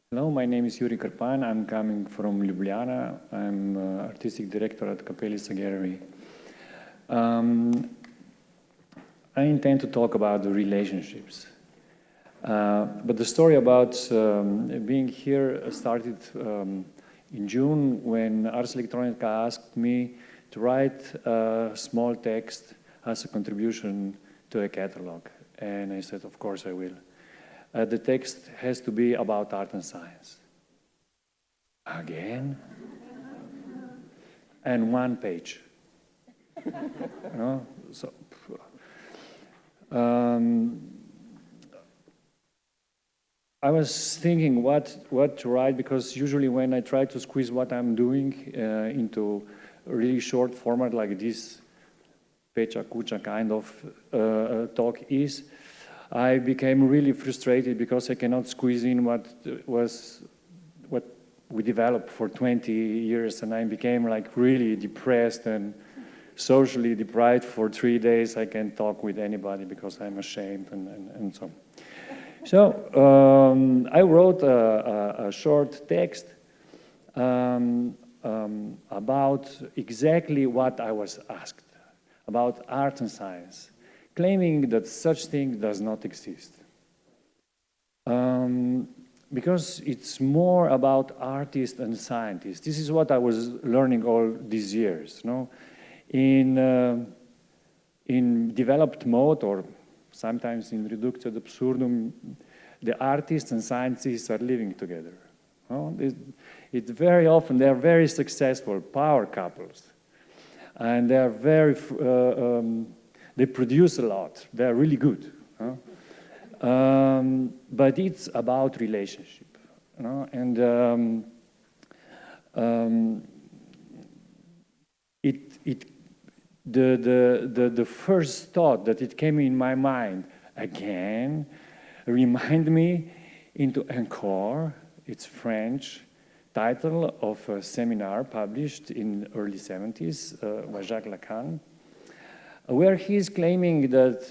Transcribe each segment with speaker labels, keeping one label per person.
Speaker 1: Hello, my name is Jurij Krpan. I'm coming from Ljubljana. I'm artistic director at Kapelica Gallery. I intend to talk about the relationships. But the story about being here started in June when Ars Electronica asked me to write a small text as a contribution to a catalog. And I said, of course I will. The text has to be about art and science. Again? And 1 page. So, I was thinking what to write, because usually when I try to squeeze what I'm doing into a really short format like this Pecha Kucha kind of talk is, I became really frustrated because I cannot squeeze in what we developed for 20 years, and I became like really depressed and socially deprived for 3 days. I can't talk with anybody because I'm ashamed and so on. So I wrote a short text about exactly what I was asked, about art and science, claiming that such thing does not exist. Because it's more about artists and scientists. This is what I was learning all these years. No? In developed mode, or sometimes in reductio ad absurdum, the artists and scientists are living together. No? It very often, they are very successful power couples. And they are very, they produce a lot. They are really good. Huh? But it's about relationship. You know? And the first thought that it came in my mind again remind me into Encore, its French title of a seminar published in early 70s by Jacques Lacan, where he's claiming that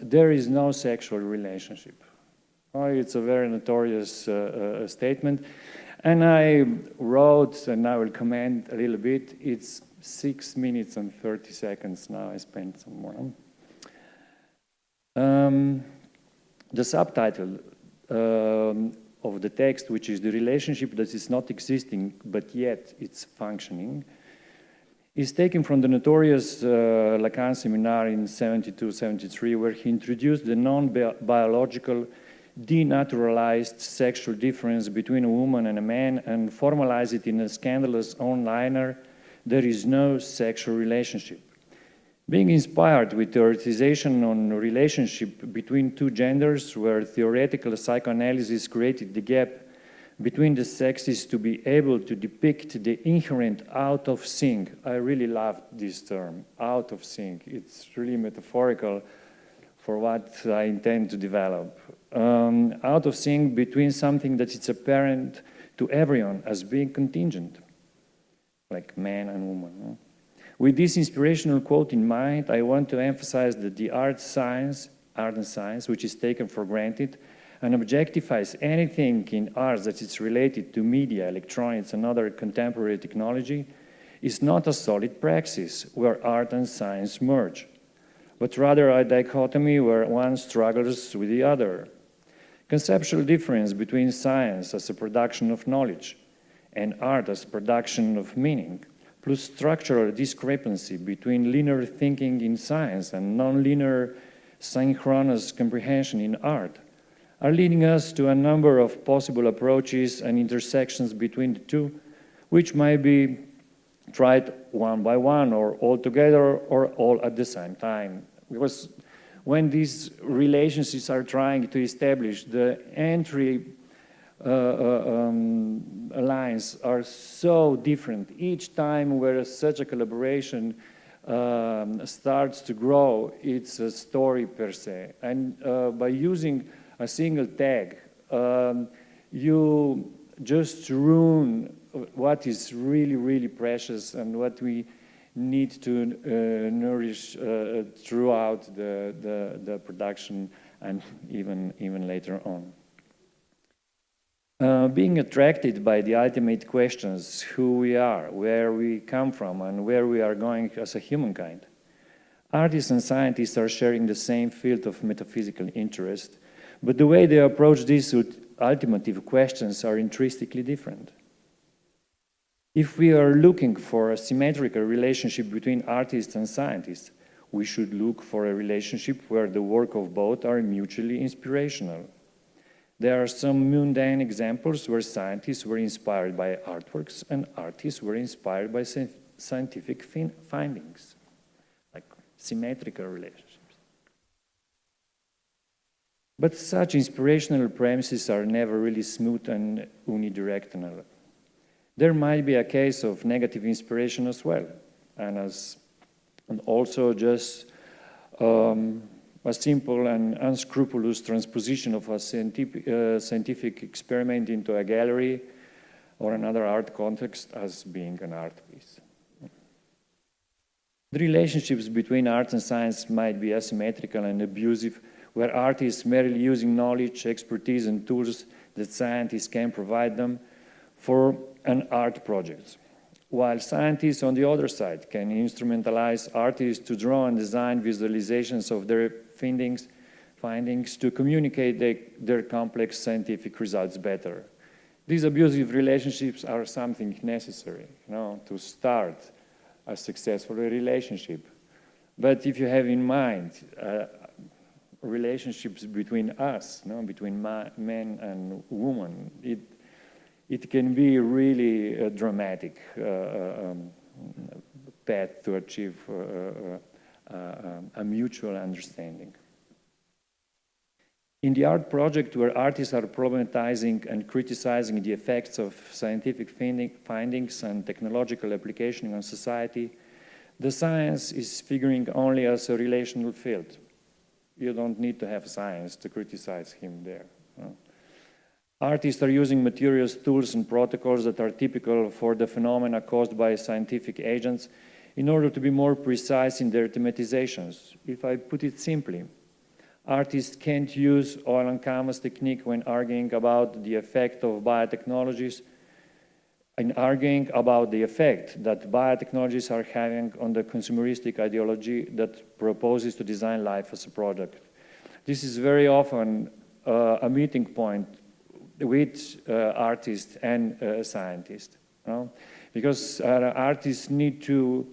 Speaker 1: there is no sexual relationship. Oh, it's a very notorious statement. And I wrote, and I will comment a little bit, it's 6 minutes and 30 seconds now. I spent some more. The subtitle of the text, which is the relationship that is not existing, but yet it's functioning, is taken from the notorious Lacan seminar in 72-73, where he introduced the non-biological, denaturalized sexual difference between a woman and a man and formalized it in a scandalous one-liner: there is no sexual relationship. Being inspired with theorization on relationship between two genders, where theoretical psychoanalysis created the gap between the sexes to be able to depict the inherent out of sync. I really love this term, out of sync. It's really metaphorical for what I intend to develop. Out of sync between something that is apparent to everyone as being contingent, like man and woman. No? With this inspirational quote in mind, I want to emphasize that the art and science, which is taken for granted, and objectifies anything in arts that is related to media, electronics, and other contemporary technology, is not a solid praxis where art and science merge, but rather a dichotomy where one struggles with the other. Conceptual difference between science as a production of knowledge and art as a production of meaning, plus structural discrepancy between linear thinking in science and non-linear synchronous comprehension in art, are leading us to a number of possible approaches and intersections between the two, which might be tried one by one or all together or all at the same time. Because when these relationships are trying to establish, the entry lines are so different. Each time where such a collaboration starts to grow, it's a story per se. And by using a single tag, you just ruin what is really, really precious and what we need to nourish throughout the production and even later on. Being attracted by the ultimate questions, who we are, where we come from, and where we are going as a humankind. Artists and scientists are sharing the same field of metaphysical interest, but the way they approach these ultimative questions are intrinsically different. If we are looking for a symmetrical relationship between artists and scientists, we should look for a relationship where the work of both are mutually inspirational. There are some mundane examples where scientists were inspired by artworks and artists were inspired by scientific findings, like symmetrical relationships. But such inspirational premises are never really smooth and unidirectional. There might be a case of negative inspiration as well, and also just a simple and unscrupulous transposition of a scientific experiment into a gallery or another art context as being an art piece. The relationships between art and science might be asymmetrical and abusive, where art is merely using knowledge, expertise, and tools that scientists can provide them for an art project, while scientists on the other side can instrumentalize artists to draw and design visualizations of their findings to communicate their complex scientific results better. These abusive relationships are something necessary, to start a successful relationship. But if you have in mind relationships between us, between men and women, it can be really a dramatic path to achieve a mutual understanding. In the art project where artists are problematizing and criticizing the effects of scientific findings and technological application on society, the science is figuring only as a relational field. You don't need to have science to criticize him there. Artists are using materials, tools, and protocols that are typical for the phenomena caused by scientific agents in order to be more precise in their thematizations. If I put it simply, artists can't use oil and canvas technique when arguing about the effect of biotechnologies and arguing about the effect that biotechnologies are having on the consumeristic ideology that proposes to design life as a product. This is very often a meeting point with artists and scientists, because artists need to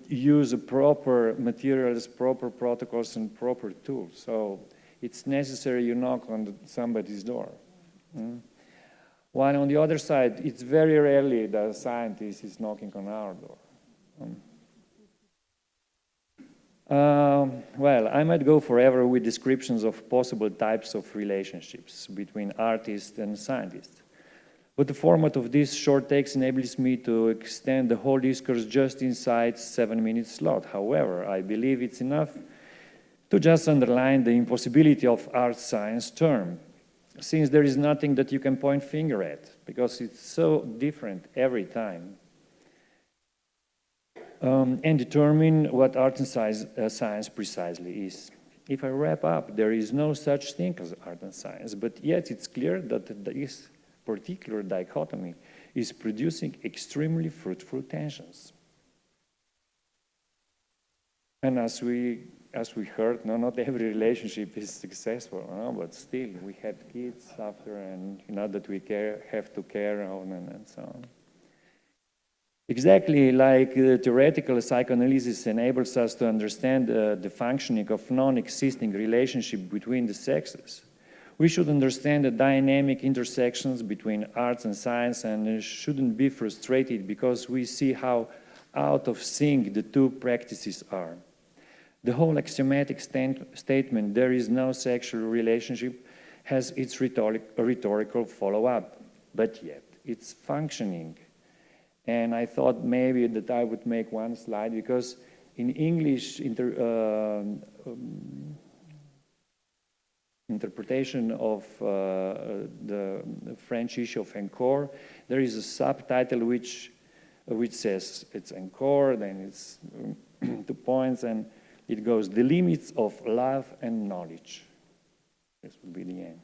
Speaker 1: use proper materials, proper protocols, and proper tools. So it's necessary you knock on somebody's door. While on the other side, it's very rarely that a scientist is knocking on our door. Well, I might go forever with descriptions of possible types of relationships between artists and scientists. But the format of this short text enables me to extend the whole discourse just inside 7-minute slot. However, I believe it's enough to just underline the impossibility of art-science term, since there is nothing that you can point finger at, because it's so different every time. And determine what art and science precisely is. If I wrap up, there is no such thing as art and science, but yet it's clear that this particular dichotomy is producing extremely fruitful tensions. And as we heard, not every relationship is successful, but still we had kids after, and that we have to care on and so on. Exactly like theoretical psychoanalysis enables us to understand the functioning of non-existing relationship between the sexes, we should understand the dynamic intersections between arts and science and shouldn't be frustrated because we see how out of sync the two practices are. The whole axiomatic statement, there is no sexual relationship, has its rhetorical follow-up, but yet it's functioning. And I thought maybe that I would make one slide because in English interpretation of the French issue of Encore, there is a subtitle which says it's Encore, then it's 2 points, and it goes, "The limits of love and knowledge." This would be the end.